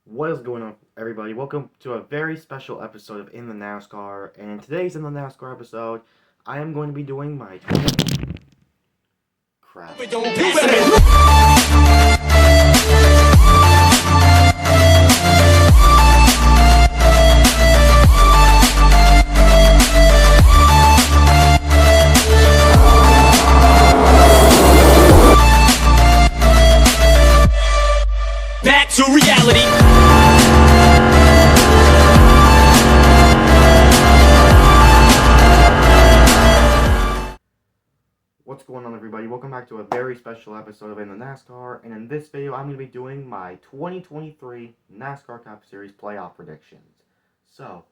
What is going on, everybody? Welcome to a very special episode of In the NASCAR. And today's In the NASCAR episode, I am going to be doing my crap. Back to reality. What's going on, everybody? Welcome back to a very special episode of In the NASCAR. And in this video, I'm going to be doing my 2023 NASCAR Cup Series playoff predictions. So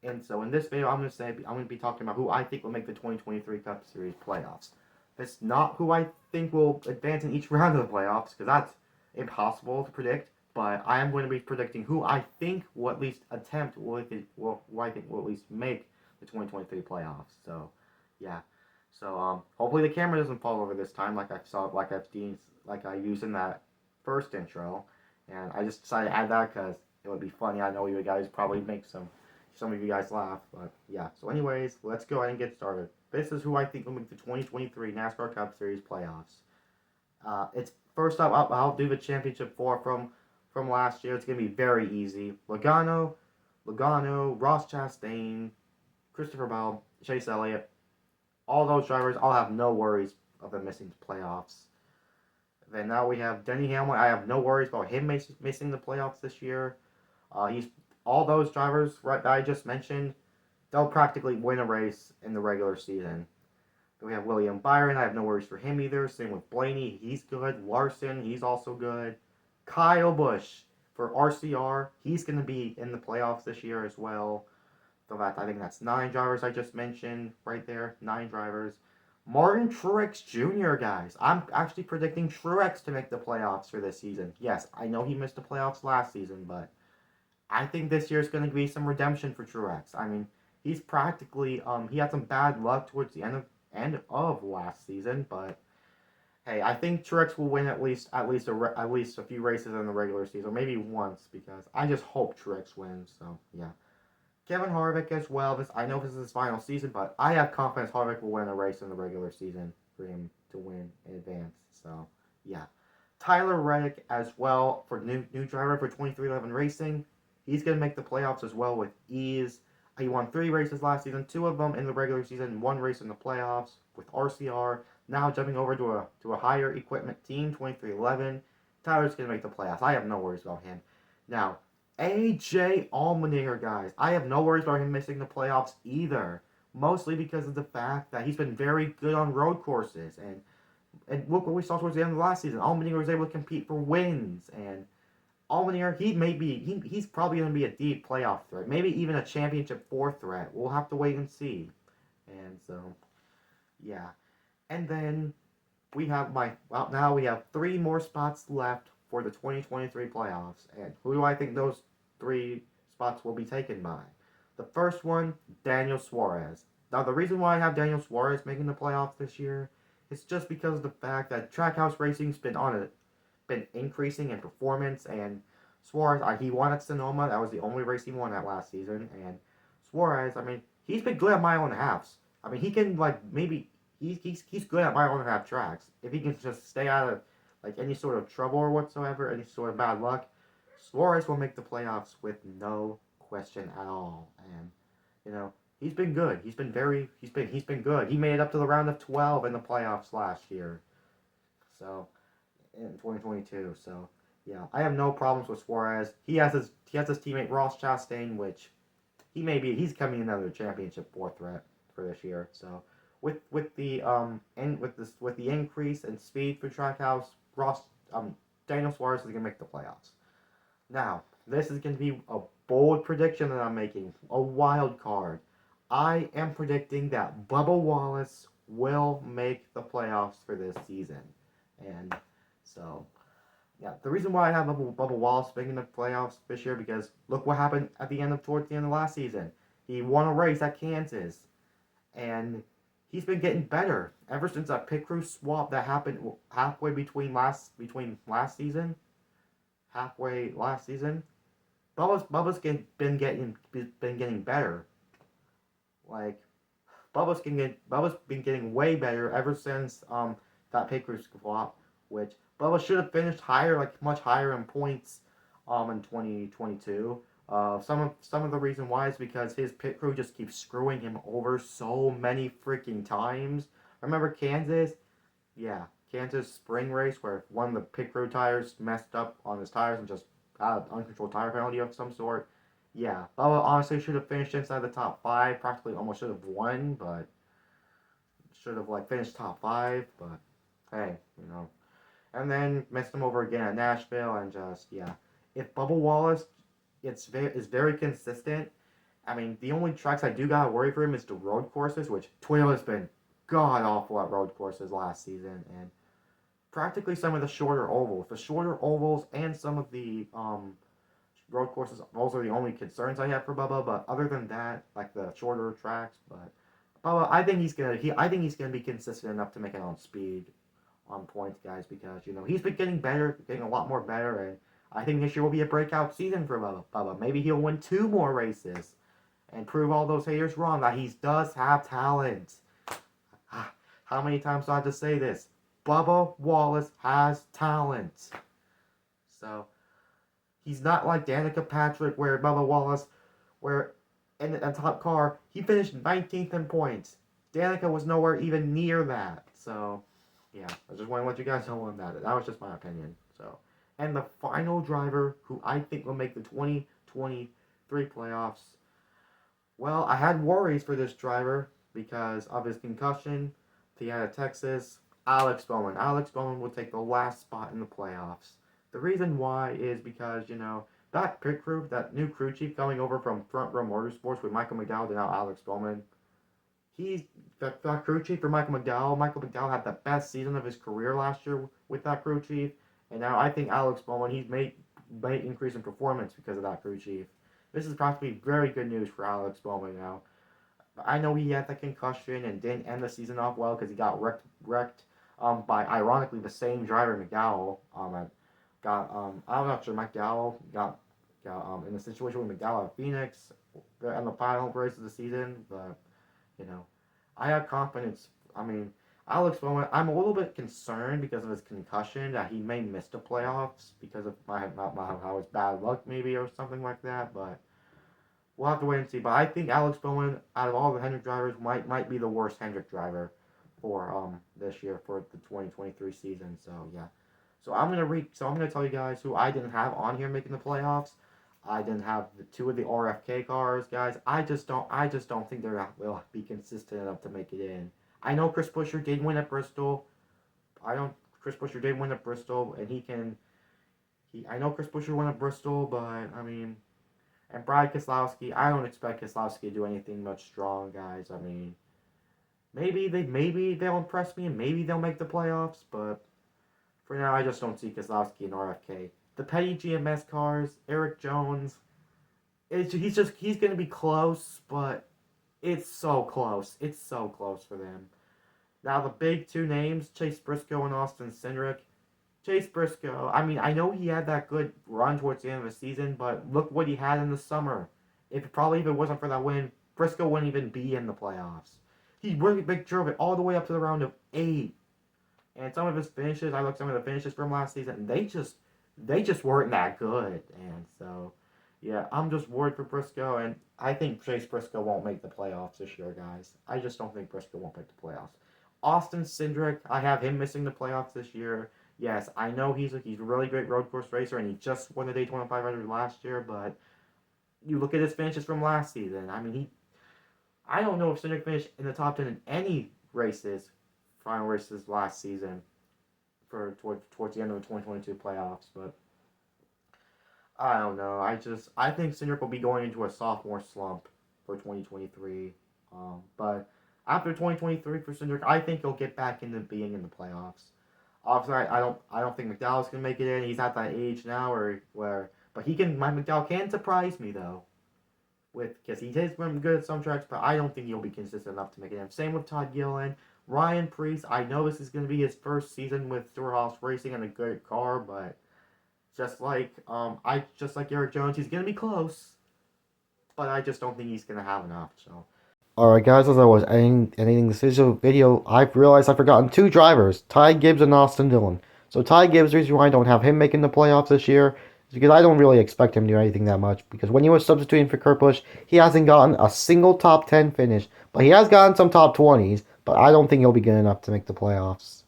in this video, I'm going to be talking about who I think will make the 2023 Cup Series playoffs. It's not who I think will advance in each round of the playoffs, because that's impossible to predict. But I am going to be predicting who I think will at least attempt, who I think will at least make the 2023 playoffs. So, yeah. So, hopefully the camera doesn't fall over this time, like I used in that first intro. And I just decided to add that because it would be funny. I know you guys probably make some of you guys laugh, but yeah. So, anyways, let's go ahead and get started. This is who I think will make the 2023 NASCAR Cup Series playoffs. It's first up. I'll do the championship four from last year. It's gonna be very easy. Logano, Ross Chastain, Christopher Bell, Chase Elliott. All those drivers, I'll have no worries of them missing the playoffs. Then now we have Denny Hamlin. I have no worries about him missing the playoffs this year. He's all those drivers that I just mentioned. They'll practically win a race in the regular season. Then we have William Byron. I have no worries for him either. Same with Blaney. He's good. Larson. He's also good. Kyle Busch for RCR. He's going to be in the playoffs this year as well. So I think that's 9 drivers I just mentioned right there. 9 drivers. Martin Truex Jr., guys. I'm actually predicting Truex to make the playoffs for this season. Yes, I know he missed the playoffs last season, but I think this year's going to be some redemption for Truex. I mean, he's practically he had some bad luck towards the end of last season, but hey, I think Truex will win at least a few races in the regular season, or maybe once, because I just hope Truex wins. So yeah. Kevin Harvick as well. I know this is his final season, but I have confidence Harvick will win a race in the regular season for him to win in advance. So, yeah. Tyler Reddick as well for new driver for 2311 Racing. He's going to make the playoffs as well with ease. He won 3 races last season, 2 of them in the regular season, 1 race in the playoffs with RCR. Now jumping over to a higher equipment team, 2311. Tyler's going to make the playoffs. I have no worries about him. Now, AJ Allmendinger, guys. I have no worries about him missing the playoffs either. Mostly because of the fact that he's been very good on road courses. And look what we saw towards the end of the last season. Allmendinger was able to compete for wins. And Allmendinger, he's probably going to be a deep playoff threat. Maybe even a championship 4 threat. We'll have to wait and see. And so, yeah. And then now we have 3 more spots left for the 2023 playoffs. And who do I think those 3 spots will be taken by? The first one, Daniel Suarez. Now, the reason why I have Daniel Suarez making the playoffs this year is just because of the fact that Trackhouse Racing's been increasing in performance, and Suarez, he won at Sonoma. That was the only race he won at last season. And Suarez, I mean, he's been good at mile and a halves. I mean, he can he's good at mile and a half tracks. If he can just stay out of any sort of trouble or whatsoever, any sort of bad luck, Suarez will make the playoffs with no question at all. And he's been good. He's been good. He made it up to the round of 12 in the playoffs last year. So in 2022. So yeah, I have no problems with Suarez. He has his teammate Ross Chastain, which he's coming another championship 4 threat for this year. So with the increase in speed for Trackhouse, Daniel Suarez is gonna make the playoffs. Now, this is gonna be a bold prediction that I'm making, a wild card. I am predicting that Bubba Wallace will make the playoffs for this season, and so yeah, the reason why I have Bubba Wallace making the playoffs this year because look what happened towards the end of last season. He won a race at Kansas, and he's been getting better ever since that pit crew swap that happened halfway last season. Been getting better. Like Bubba's been getting way better ever since that pit crew flop, which Bubba should have finished higher, like much higher in points, in 2022. Some of the reason why is because his pit crew just keeps screwing him over so many freaking times. Remember Kansas? Yeah, Kansas spring race where one of the pit crew tires messed up on his tires and just had an uncontrolled tire penalty of some sort. Yeah, Bubba honestly should have finished inside the top five. Practically almost should have won, but should have like finished top five. But hey, and then messed him over again at Nashville, and just yeah. If Bubba Wallace is very consistent, I mean the only tracks I do gotta worry for him is the road courses, which Toyota's been god awful at road courses last season, and practically some of the shorter ovals. The shorter ovals and some of the road courses, those are the only concerns I have for Bubba. But other than that, like the shorter tracks, but Bubba, I think he's gonna be consistent enough to make it on speed, on points, guys, because he's been getting better, getting a lot more better, and I think this year will be a breakout season for Bubba. Maybe he'll win 2 more races and prove all those haters wrong that he does have talent. How many times do I have to say this? Bubba Wallace has talent. So he's not like Danica Patrick, where Bubba Wallace, where in the top car, he finished 19th in points. Danica was nowhere even near that. So, yeah, I just want to let you guys know on that. That was just my opinion. So, and the final driver who I think will make the 2023 playoffs. Well, I had worries for this driver because of his concussion. Tiana, Texas, Alex Bowman. Alex Bowman will take the last spot in the playoffs. The reason why is because, that pit crew, that new crew chief coming over from Front Row Motorsports with Michael McDowell to now Alex Bowman, he's that crew chief for Michael McDowell. Michael McDowell had the best season of his career last year with that crew chief, and now I think Alex Bowman, he's may increase in performance because of that crew chief. This is probably very good news for Alex Bowman now. I know he had the concussion and didn't end the season off well because he got wrecked by ironically the same driver McDowell. I'm not sure McDowell got in a situation with McDowell at Phoenix in the final race of the season, but I have confidence. I mean, Alex Bowman, I'm a little bit concerned because of his concussion that he may miss the playoffs because of how his bad luck maybe or something like that, but. We'll have to wait and see. But I think Alex Bowman, out of all the Hendrick drivers, might be the worst Hendrick driver for this year for the 2023 season. So yeah. So I'm gonna tell you guys who I didn't have on here making the playoffs. I didn't have the two of the RFK cars, guys. I just don't think they will be consistent enough to make it in. I know Chris Buescher did win at Bristol. Chris Buescher did win at Bristol, and he can. I know Chris Buescher won at Bristol, but I mean. And Brad Keselowski, I don't expect Keselowski to do anything much strong, guys. I mean, maybe they'll impress me and maybe they'll make the playoffs, but for now I just don't see Keselowski and RFK. The petty GMS cars, Eric Jones, he's gonna be close, but it's so close. It's so close for them. Now the big two names, Chase Briscoe and Austin Cindric. Chase Briscoe, I mean, I know he had that good run towards the end of the season, but look what he had in the summer. If it wasn't for that win, Briscoe wouldn't even be in the playoffs. He really drove it all the way up to the round of 8. And some of his finishes, I looked at some of the finishes from last season, and they just weren't that good. And so, yeah, I'm just worried for Briscoe, and I think Chase Briscoe won't make the playoffs this year, guys. I just don't think Briscoe won't make the playoffs. Austin Cindric, I have him missing the playoffs this year. Yes, I know he's a really great road course racer, and he just won the Daytona 500 last year. But you look at his finishes from last season. I mean, I don't know if Cindric finished in the top 10 in any final races last season, towards the end of the 2022 playoffs. But I don't know. I think Cindric will be going into a sophomore slump for 2023. But after 2023 for Cindric, I think he'll get back into being in the playoffs. Obviously, I don't think McDowell's gonna make it in. He's at that age now but Mike McDowell can surprise me though, because he has been good at some tracks, but I don't think he'll be consistent enough to make it in. Same with Todd Gilliland, Ryan Preece. I know this is gonna be his first season with Stewart-Haas Racing in a good car, but Just like Eric Jones, he's gonna be close, but I just don't think he's gonna have enough. So. Alright guys, as I was editing this video, I've realized I've forgotten two drivers, Ty Gibbs and Austin Dillon. So Ty Gibbs, the reason why I don't have him making the playoffs this year is because I don't really expect him to do anything that much. Because when he was substituting for Kurt Busch, he hasn't gotten a single top 10 finish. But he has gotten some top 20s, but I don't think he'll be good enough to make the playoffs.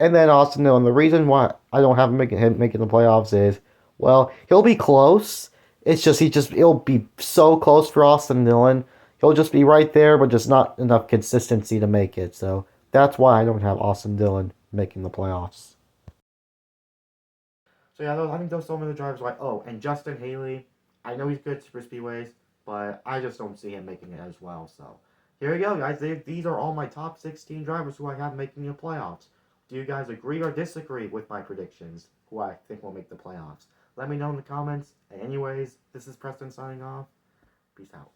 And then Austin Dillon, the reason why I don't have him making the playoffs is, well, he'll be close. It'll be so close for Austin Dillon. He'll just be right there, but just not enough consistency to make it. So that's why I don't have Austin Dillon making the playoffs. So yeah, I think those some of the drivers like, oh, and Justin Haley. I know he's good at super speedways, but I just don't see him making it as well. So here we go, guys. These are all my top 16 drivers who I have making the playoffs. Do you guys agree or disagree with my predictions? Who I think will make the playoffs? Let me know in the comments. And anyways, this is Preston signing off. Peace out.